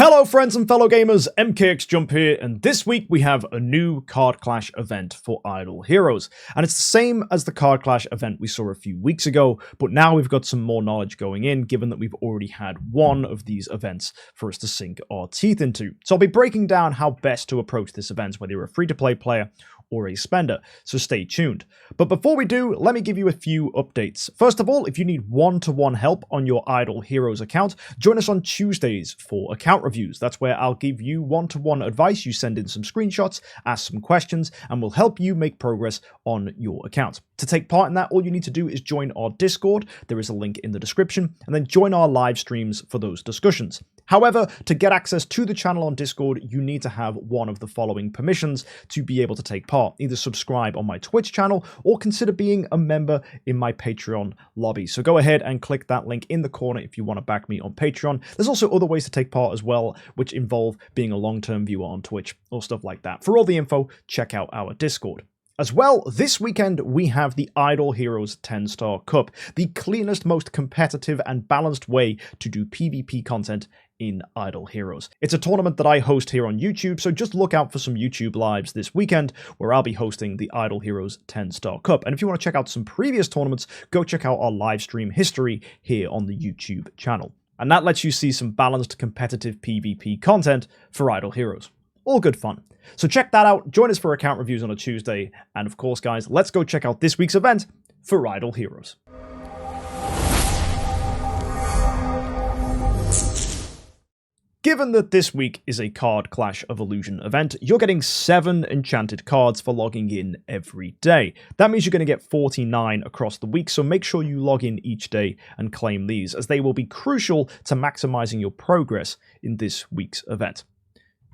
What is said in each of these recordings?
Hello friends and fellow gamers, MKxJUMP here, and this week we have a new Card Clash event for Idle Heroes. And it's the same as the Card Clash event we saw a few weeks ago, but now we've got some more knowledge going in, given that we've already had one of these events for us to sink our teeth into. So I'll be breaking down how best to approach this event, whether you're a free-to-play player or a spender, so stay tuned. But before we do, let me give you a few updates. First of all, if you need one-to-one help on your Idle Heroes account, join us on Tuesdays for account reviews. That's where I'll give you one-to-one advice. You send in some screenshots, ask some questions, and we'll help you make progress on your account. To take part in that, all you need to do is join our Discord. There is a link in the description, and then join our live streams for those discussions. However, to get access to the channel on Discord, you need to have one of the following permissions to be able to take part. Either subscribe on my Twitch channel or consider being a member in my Patreon lobby. So go ahead and click that link in the corner if you want to back me on Patreon. There's also other ways to take part as well, which involve being a long-term viewer on Twitch or stuff like that. For all the info, check out our Discord. As well, this weekend we have the Idle Heroes 10-Star Cup, the cleanest, most competitive and balanced way to do PvP content in Idle Heroes. It's a tournament that I host here on YouTube, so just look out for some YouTube lives this weekend where I'll be hosting the Idle Heroes 10-Star Cup. And if you want to check out some previous tournaments, go check out our live stream history here on the YouTube channel. And that lets you see some balanced competitive PvP content for Idle Heroes. All good fun. So check that out, join us for account reviews on a Tuesday, and of course guys, let's go check out this week's event for Idle Heroes. Given that this week is a Card Clash of Illusion event, you're getting 7 enchanted cards for logging in every day. That means you're going to get 49 across the week, so make sure you log in each day and claim these, as they will be crucial to maximizing your progress in this week's event.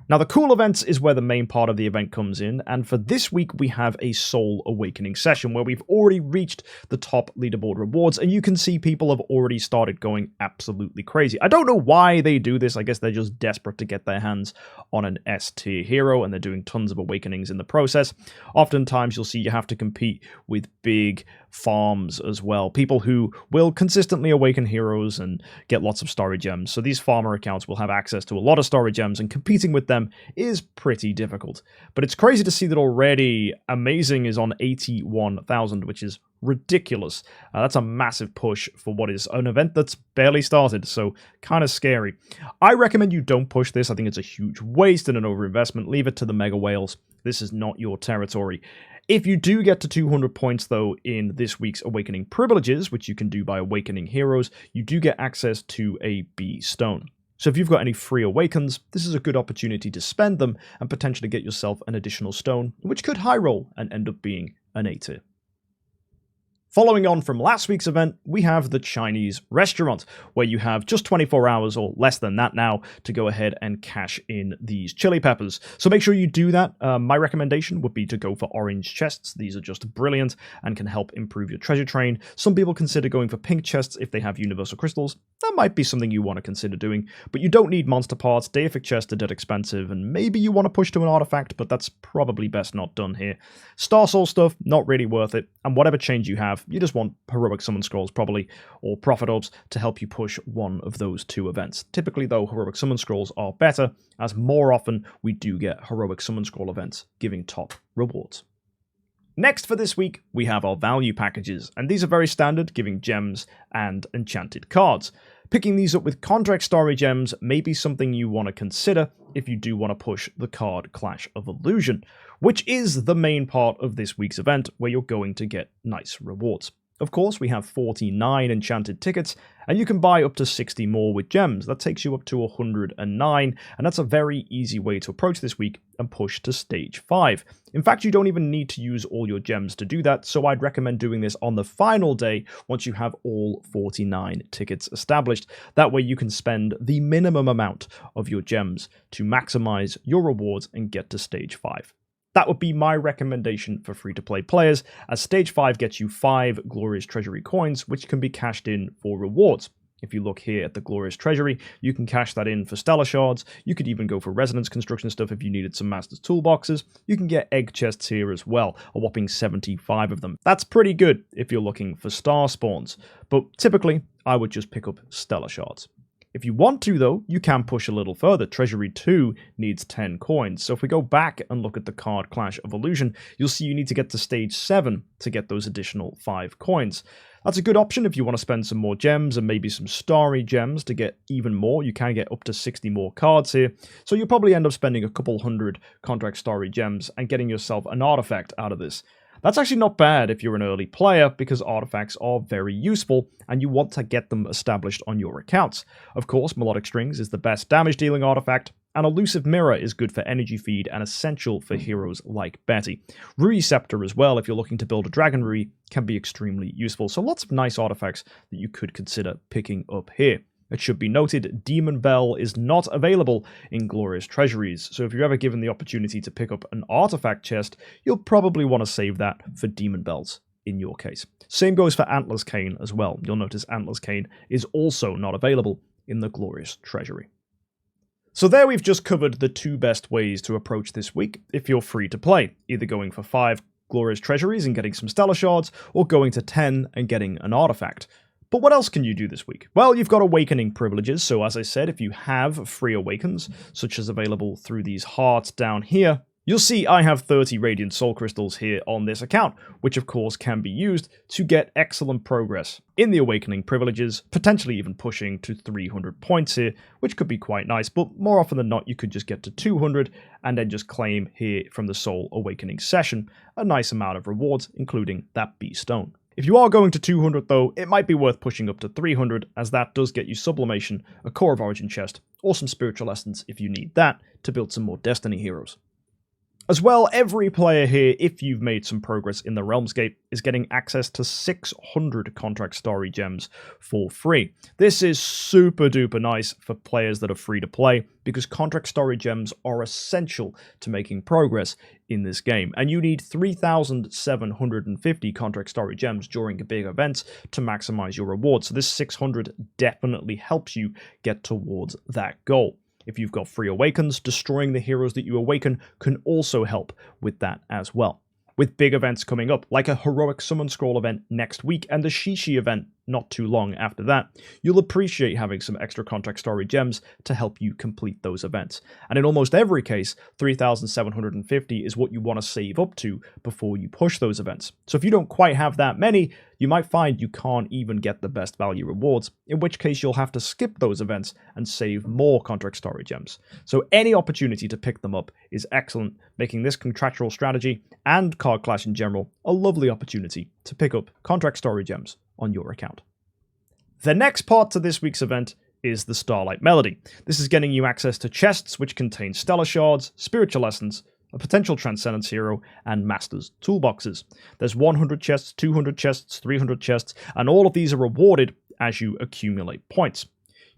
Now, the cool events is where the main part of the event comes in, and for this week we have a Soul Awakening session where we've already reached the top leaderboard rewards, and you can see people have already started going absolutely crazy. I don't know why they do this. I guess they're just desperate to get their hands on an S-tier hero, and they're doing tons of awakenings in the process. Oftentimes you'll see you have to compete with big farms as well, people who will consistently awaken heroes and get lots of story gems. So these farmer accounts will have access to a lot of story gems, and competing with them is pretty difficult. But it's crazy to see that already Amazing is on 81,000, which is ridiculous. That's a massive push for what is an event that's barely started, so kind of scary. I recommend you don't push this. I think it's a huge waste and an overinvestment. Leave it to the mega whales. This is not your territory. If you do get to 200 points, though, in this week's Awakening Privileges, which you can do by awakening heroes, you do get access to a B stone. So if you've got any free awakens, this is a good opportunity to spend them and potentially get yourself an additional stone, which could high roll and end up being an A tier. Following on from last week's event, we have the Chinese restaurant, where you have just 24 hours or less than that now to go ahead and cash in these chili peppers. So make sure you do that. My recommendation would be to go for orange chests. These are just brilliant and can help improve your treasure train. Some people consider going for pink chests if they have universal crystals. That might be something you want to consider doing, but you don't need monster parts. Deific chests are dead expensive, and maybe you want to push to an artifact, but that's probably best not done here. Star Soul stuff, not really worth it, and whatever change you have, you just want heroic summon scrolls probably, or prophet orbs to help you push one of those two events. Typically though, heroic summon scrolls are better, as more often we do get heroic summon scroll events giving top rewards. Next for this week, we have our value packages, and these are very standard, giving gems and enchanted cards. Picking these up with contract story gems may be something you want to consider if you do want to push the Card Clash of Illusion, which is the main part of this week's event where you're going to get nice rewards. Of course, we have 49 enchanted tickets, and you can buy up to 60 more with gems. That takes you up to 109, and that's a very easy way to approach this week and push to stage 5. In fact, you don't even need to use all your gems to do that, so I'd recommend doing this on the final day once you have all 49 tickets established. That way you can spend the minimum amount of your gems to maximize your rewards and get to stage 5. That would be my recommendation for free-to-play players, as Stage 5 gets you 5 Glorious Treasury coins, which can be cashed in for rewards. If you look here at the Glorious Treasury, you can cash that in for Stellar Shards. You could even go for Resonance Construction stuff if you needed some Master's Toolboxes. You can get Egg Chests here as well, a whopping 75 of them. That's pretty good if you're looking for Star Spawns, but typically I would just pick up Stellar Shards. If you want to, though, you can push a little further. Treasury 2 needs 10 coins. So if we go back and look at the Card Clash Evolution, you'll see you need to get to stage 7 to get those additional 5 coins. That's a good option if you want to spend some more gems and maybe some starry gems to get even more. You can get up to 60 more cards here. So you'll probably end up spending a couple hundred contract starry gems and getting yourself an artifact out of this. That's actually not bad if you're an early player, because artifacts are very useful and you want to get them established on your accounts. Of course, Melodic Strings is the best damage dealing artifact, and Elusive Mirror is good for energy feed and essential for heroes like Betty. Rui Scepter as well, if you're looking to build a Dragon Rui, can be extremely useful. So lots of nice artifacts that you could consider picking up here. It should be noted, Demon Bell is not available in Glorious Treasuries, so if you're ever given the opportunity to pick up an artifact chest, you'll probably want to save that for Demon Bells in your case. Same goes for Antler's Cane as well. You'll notice Antler's Cane is also not available in the Glorious Treasury. So there we've just covered the 2 best ways to approach this week if you're free to play, either going for 5 Glorious Treasuries and getting some Stellar Shards, or going to 10 and getting an artifact. But what else can you do this week? Well, you've got Awakening privileges, so as I said, if you have free Awakens, such as available through these hearts down here, you'll see I have 30 Radiant Soul Crystals here on this account, which of course can be used to get excellent progress in the Awakening privileges, potentially even pushing to 300 points here, which could be quite nice, but more often than not you could just get to 200 and then just claim here from the Soul Awakening session a nice amount of rewards, including that Bee Stone. If you are going to 200 though, it might be worth pushing up to 300, as that does get you Sublimation, a Core of Origin chest, or some Spiritual Essence if you need that to build some more Destiny heroes. As well, every player here, if you've made some progress in the Realmscape, is getting access to 600 Contract Starry Gems for free. This is super duper nice for players that are free to play, because Contract Starry Gems are essential to making progress in this game, and you need 3,750 Contract Starry Gems during big events to maximize your reward, so this 600 definitely helps you get towards that goal. If you've got free Awakens, destroying the heroes that you awaken can also help with that as well. With big events coming up, like a Heroic Summon Scroll event next week and the Shishi event not too long after that, you'll appreciate having some extra Contract Starry Gems to help you complete those events. And in almost every case, 3,750 is what you want to save up to before you push those events. So if you don't quite have that many, you might find you can't even get the best value rewards, in which case you'll have to skip those events and save more Contract Starry Gems. So any opportunity to pick them up is excellent, making this contractual strategy and Card Clash in general a lovely opportunity to pick up Contract Starry Gems on your account. The next part to this week's event is the Starlight Melody. This is getting you access to chests which contain Stellar Shards, Spiritual Essence, a potential Transcendence hero, and Master's Toolboxes. There's 100 chests, 200 chests, 300 chests, and all of these are rewarded as you accumulate points.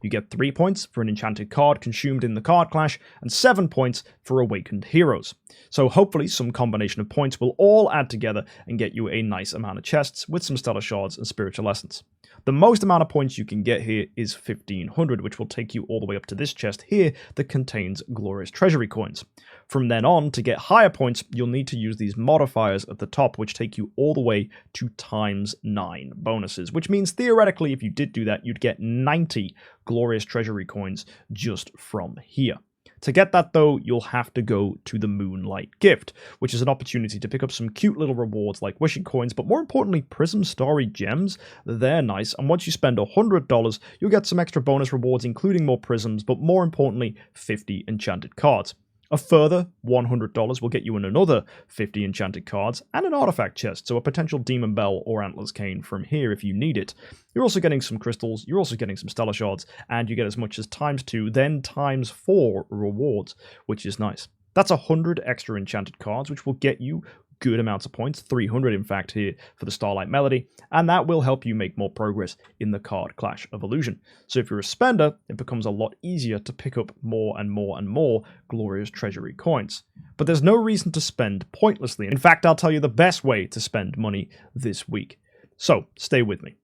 You get 3 points for an enchanted card consumed in the Card Clash, and 7 points for awakened heroes. So hopefully some combination of points will all add together and get you a nice amount of chests with some Stellar Shards and Spiritual Essence. The most amount of points you can get here is 1,500, which will take you all the way up to this chest here that contains Glorious Treasury coins. From then on, to get higher points, you'll need to use these modifiers at the top, which take you all the way to ×9 bonuses, which means theoretically, if you did do that, you'd get 90 Glorious Treasury coins just from here. To get that though, you'll have to go to the Moonlight Gift, which is an opportunity to pick up some cute little rewards like Wishing Coins, but more importantly, Prism Starry Gems. They're nice, and once you spend $100, you'll get some extra bonus rewards, including more prisms, but more importantly, 50 enchanted cards. A further $100 will get you in another 50 enchanted cards and an artifact chest, so a potential Demon Bell or Antler's Cane from here if you need it. You're also getting some crystals, you're also getting some Stellar Shards, and you get as much as ×2, then ×4 rewards, which is nice. That's 100 extra enchanted cards, which will get you good amounts of points, 300 in fact here for the Starlight Melody, and that will help you make more progress in the Card Clash Evolution. So if you're a spender, it becomes a lot easier to pick up more and more and more Glorious Treasury coins. But there's no reason to spend pointlessly. In fact, I'll tell you the best way to spend money this week. So stay with me.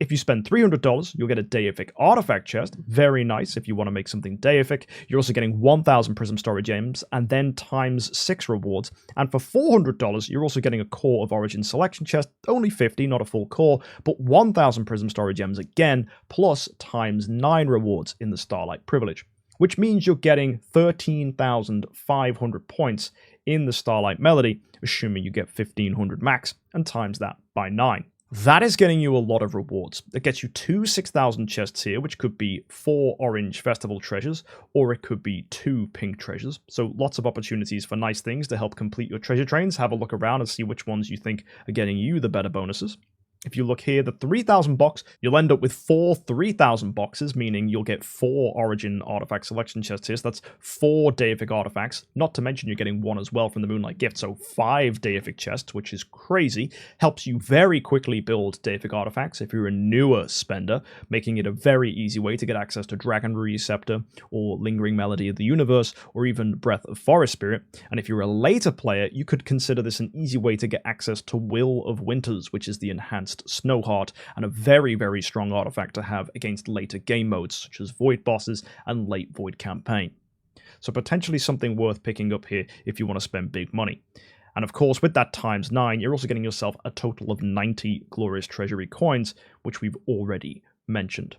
If you spend $300, you'll get a deific artifact chest. Very nice if you want to make something deific. You're also getting 1,000 prism storage gems and then times 6 rewards. And for $400, you're also getting a core of origin selection chest. Only 50, not a full core, but 1,000 prism storage gems again, plus times 9 rewards in the Starlight privilege, which means you're getting 13,500 points in the Starlight Melody, assuming you get 1,500 max, and times that by 9. That is getting you a lot of rewards. It gets you 2 6,000 chests here, which could be 4 orange festival treasures, or it could be 2 pink treasures. So lots of opportunities for nice things to help complete your treasure trains. Have a look around and see which ones you think are getting you the better bonuses. If you look here, the 3,000 box, you'll end up with 4 3,000 boxes, meaning you'll get 4 origin artifact selection chests here. So that's 4 deific artifacts, not to mention you're getting 1 as well from the Moonlight Gift. So 5 deific chests, which is crazy. Helps you very quickly build deific artifacts if you're a newer spender, making it a very easy way to get access to Dragon Receptor or Lingering Melody of the Universe, or even Breath of Forest Spirit. And if you're a later player, you could consider this an easy way to get access to Will of Winters, which is the enhanced Snow Heart, and a very, very strong artifact to have against later game modes such as Void bosses and late Void campaign. So potentially something worth picking up here if you want to spend big money. And of course, with that times 9, you're also getting yourself a total of 90 Glorious Treasury coins, which we've already mentioned.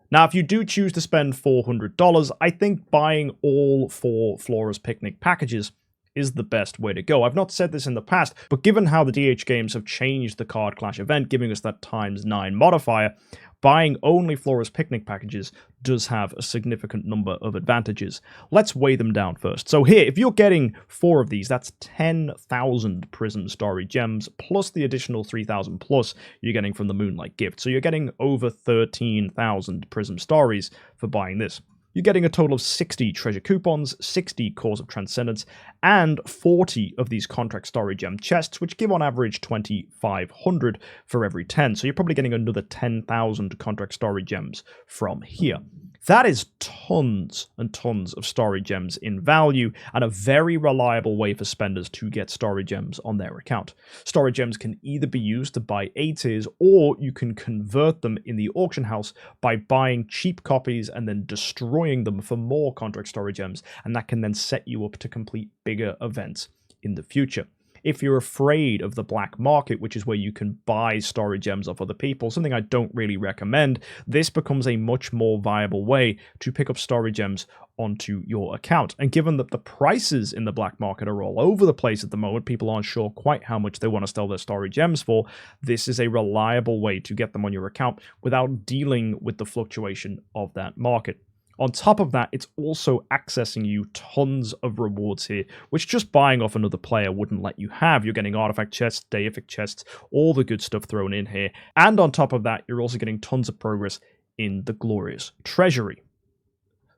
Now, if you do choose to spend $400, I think buying all 4 Flora's Picnic packages is the best way to go. I've not said this in the past, but given how the DH games have changed the Card Clash event, giving us that times 9 modifier, buying only Flora's Picnic packages does have a significant number of advantages. Let's weigh them down first. So here, if you're getting 4 of these, that's 10,000 Prism Starry Gems, plus the additional 3,000 plus you're getting from the Moonlight Gift. So you're getting over 13,000 Prism Starries for buying this. You're getting a total of 60 treasure coupons, 60 cores of transcendence, and 40 of these contract story gem chests, which give on average 2,500 for every 10. So you're probably getting another 10,000 contract story gems from here. That is tons and tons of story gems in value, and a very reliable way for spenders to get story gems on their account. Story gems can either be used to buy A tiers, or you can convert them in the auction house by buying cheap copies and then destroying them for more contract story gems, and that can then set you up to complete bigger events in the future. If you're afraid of the black market, which is where you can buy story gems off other people, something I don't really recommend, this becomes a much more viable way to pick up story gems onto your account. And given that the prices in the black market are all over the place at the moment, people aren't sure quite how much they want to sell their story gems for, this is a reliable way to get them on your account without dealing with the fluctuation of that market. On top of that, it's also accessing you tons of rewards here, which just buying off another player wouldn't let you have. You're getting artifact chests, deific chests, all the good stuff thrown in here. And on top of that, you're also getting tons of progress in the Glorious Treasury.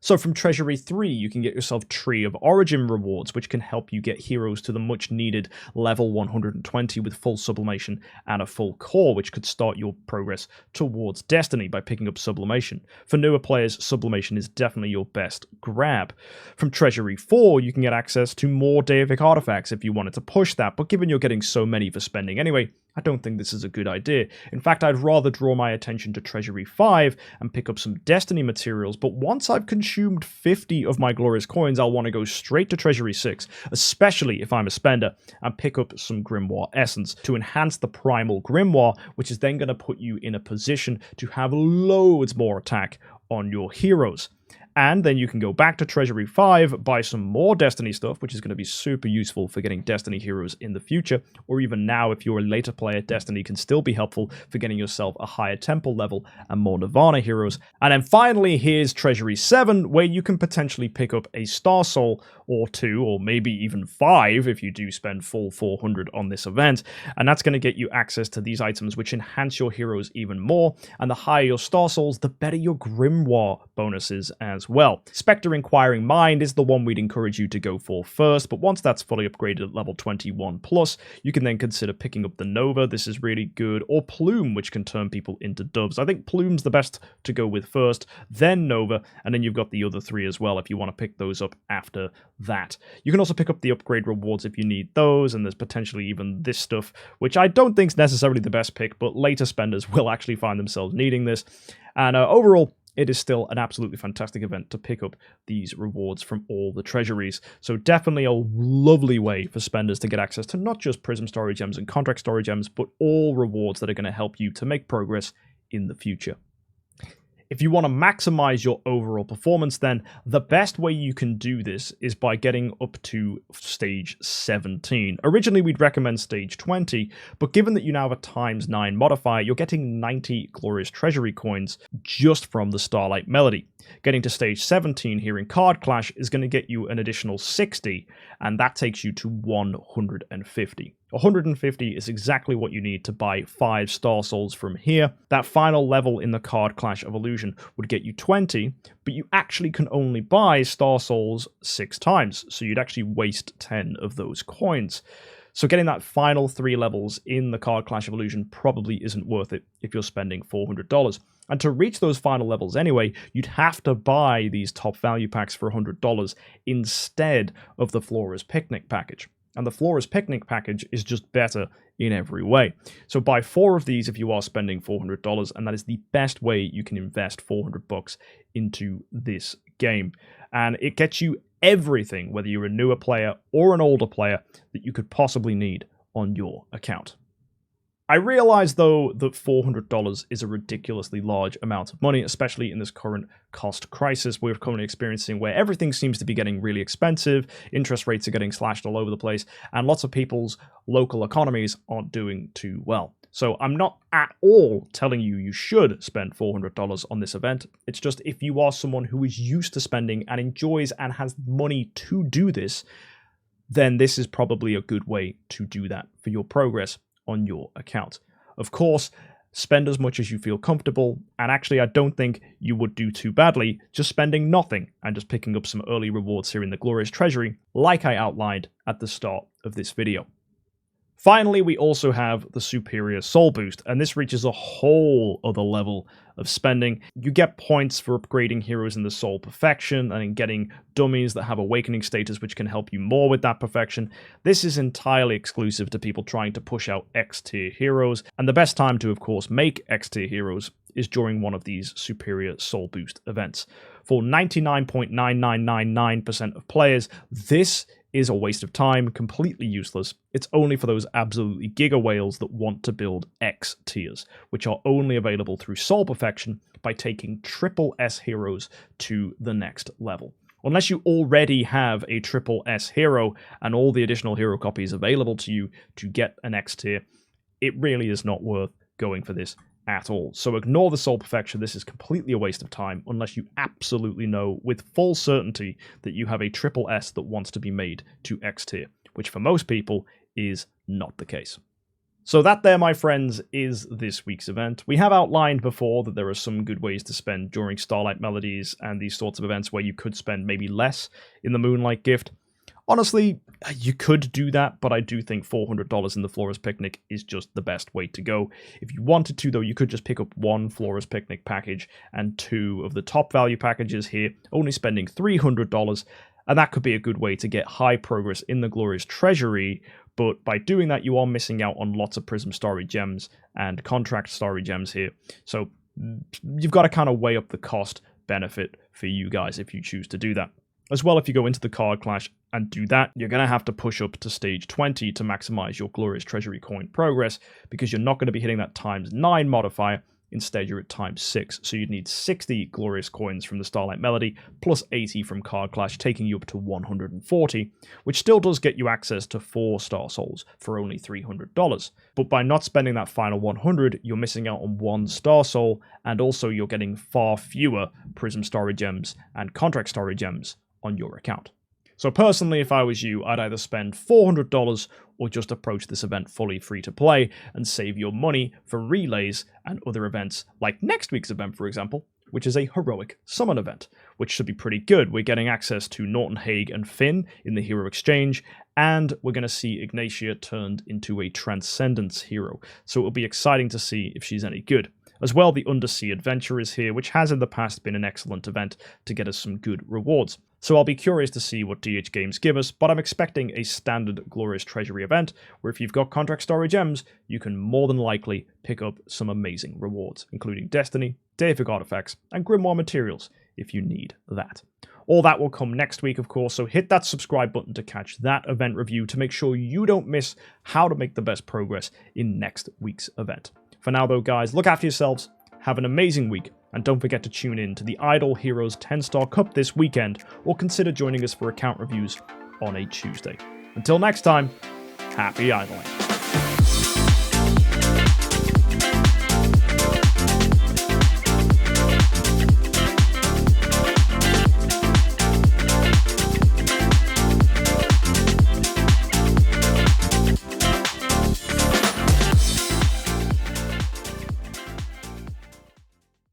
So from Treasury 3, you can get yourself Tree of Origin rewards, which can help you get heroes to the much needed level 120 with full sublimation and a full core, which could start your progress towards Destiny by picking up sublimation. For newer players, sublimation is definitely your best grab. From Treasury 4, you can get access to more deific artifacts if you wanted to push that, but given you're getting so many for spending anyway, I don't think this is a good idea. In fact, I'd rather draw my attention to Treasury 5 and pick up some Destiny materials, but once I've consumed 50 of my Glorious Coins, I'll want to go straight to Treasury 6, especially if I'm a spender, and pick up some Grimoire Essence to enhance the Primal Grimoire, which is then going to put you in a position to have loads more attack on your heroes. And then you can go back to Treasury 5, buy some more Destiny stuff, which is going to be super useful for getting Destiny heroes in the future. Or even now, if you're a later player, Destiny can still be helpful for getting yourself a higher temple level and more Nirvana heroes. And then finally, here's Treasury 7, where you can potentially pick up a Star Soul or 2, or maybe even 5 if you do spend full 400 on this event. And that's going to get you access to these items, which enhance your heroes even more. And the higher your Star Souls, the better your Grimoire bonuses as as well. Spectre Inquiring Mind is the one we'd encourage you to go for first, but once that's fully upgraded at level 21 plus, you can then consider picking up the Nova. This is really good, or Plume, which can turn people into doves. I think Plume's the best to go with first, then Nova, and then you've got the other three as well if you want to pick those up after that. You can also pick up the upgrade rewards if you need those, and there's potentially even this stuff, which I don't think is necessarily the best pick, but later spenders will actually find themselves needing this. And overall, it is still an absolutely fantastic event to pick up these rewards from all the treasuries. So definitely a lovely way for spenders to get access to not just Prism Story Gems and Contract Story Gems, but all rewards that are going to help you to make progress in the future. If you want to maximize your overall performance, then the best way you can do this is by getting up to stage 17. Originally, we'd recommend stage 20, but given that you now have a ×9 modifier, you're getting 90 Glorious Treasury coins just from the Starlight Melody. Getting to stage 17 here in Card Clash is going to get you an additional 60, and that takes you to 150. 150 is exactly what you need to buy 5 Star Souls from here. That final level in the Card Clash of Illusion would get you 20, but you actually can only buy Star Souls 6 times, so you'd actually waste 10 of those coins. So getting that final 3 levels in the Card Clash of Illusion probably isn't worth it if you're spending $400. And to reach those final levels anyway, you'd have to buy these top value packs for $100 instead of the Flora's Picnic package. And the Flora's Picnic package is just better in every way. So buy 4 of these if you are spending $400, and that is the best way you can invest $400 into this game. And it gets you everything, whether you're a newer player or an older player, that you could possibly need on your account. I realize, though, that $400 is a ridiculously large amount of money, especially in this current cost crisis we're currently experiencing, where everything seems to be getting really expensive, interest rates are getting slashed all over the place, and lots of people's local economies aren't doing too well. So I'm not at all telling you you should spend $400 on this event. It's just if you are someone who is used to spending and enjoys and has money to do this, then this is probably a good way to do that for your progress on your account. Of course, spend as much as you feel comfortable, and actually I don't think you would do too badly just spending nothing and just picking up some early rewards here in the Glorious Treasury, like I outlined at the start of this video. Finally, we also have the Superior Soul Boost, and this reaches a whole other level of spending. You get points for upgrading heroes in the Soul Perfection and in getting dummies that have Awakening status, which can help you more with that perfection. This is entirely exclusive to people trying to push out X-tier heroes, and the best time to, of course, make X-tier heroes is during one of these Superior Soul Boost events. For 99.9999% of players, this is a waste of time, completely useless. It's only for those absolutely giga whales that want to build X tiers, which are only available through Soul Perfection by taking triple S heroes to the next level. Unless you already have a triple S hero and all the additional hero copies available to you to get an X tier, it really is not worth going for this at all. So ignore the Soul Perfection. This is completely a waste of time unless you absolutely know with full certainty that you have a triple S that wants to be made to X tier, which for most people is not the case. So that there, my friends, is this week's event. We have outlined before that there are some good ways to spend during Starlight Melodies and these sorts of events where you could spend maybe less in the Moonlight Gift. Honestly, you could do that, but I do think $400 in the Flora's Picnic is just the best way to go. If you wanted to, though, you could just pick up 1 Flora's Picnic package and 2 of the top value packages here, only spending $300, and that could be a good way to get high progress in the Glorious Treasury, but by doing that, you are missing out on lots of Prism Story Gems and Contract Story Gems here, so you've got to kind of weigh up the cost benefit for you guys if you choose to do that. As well, if you go into the Card Clash and do that, you're going to have to push up to stage 20 to maximize your Glorious Treasury coin progress, because you're not going to be hitting that ×9 modifier. Instead, you're at ×6, so you'd need 60 Glorious coins from the Starlight Melody, plus 80 from Card Clash, taking you up to 140, which still does get you access to 4 Star Souls for only $300. But by not spending that final 100, you're missing out on 1 Star Soul, and also you're getting far fewer Prism Story Gems and Contract Story Gems on your account. So personally, if I was you, I'd either spend $400 or just approach this event fully free to play and save your money for relays and other events like next week's event, for example, which is a heroic summon event, which should be pretty good. We're getting access to Norton Hague and Finn in the hero exchange, and we're going to see Ignatia turned into a Transcendence hero, so it'll be exciting to see if she's any good. As well, the Undersea Adventure is here, which has in the past been an excellent event to get us some good rewards. So I'll be curious to see what DH Games give us, but I'm expecting a standard Glorious Treasury event, where if you've got Contract Story Gems, you can more than likely pick up some amazing rewards, including Destiny, Deific Artifacts, and Grimoire materials, if you need that. All that will come next week, of course, so hit that subscribe button to catch that event review to make sure you don't miss how to make the best progress in next week's event. For now, though, guys, look after yourselves, have an amazing week, and don't forget to tune in to the Idle Heroes 10-Star Cup this weekend, or consider joining us for account reviews on a Tuesday. Until next time, happy idling.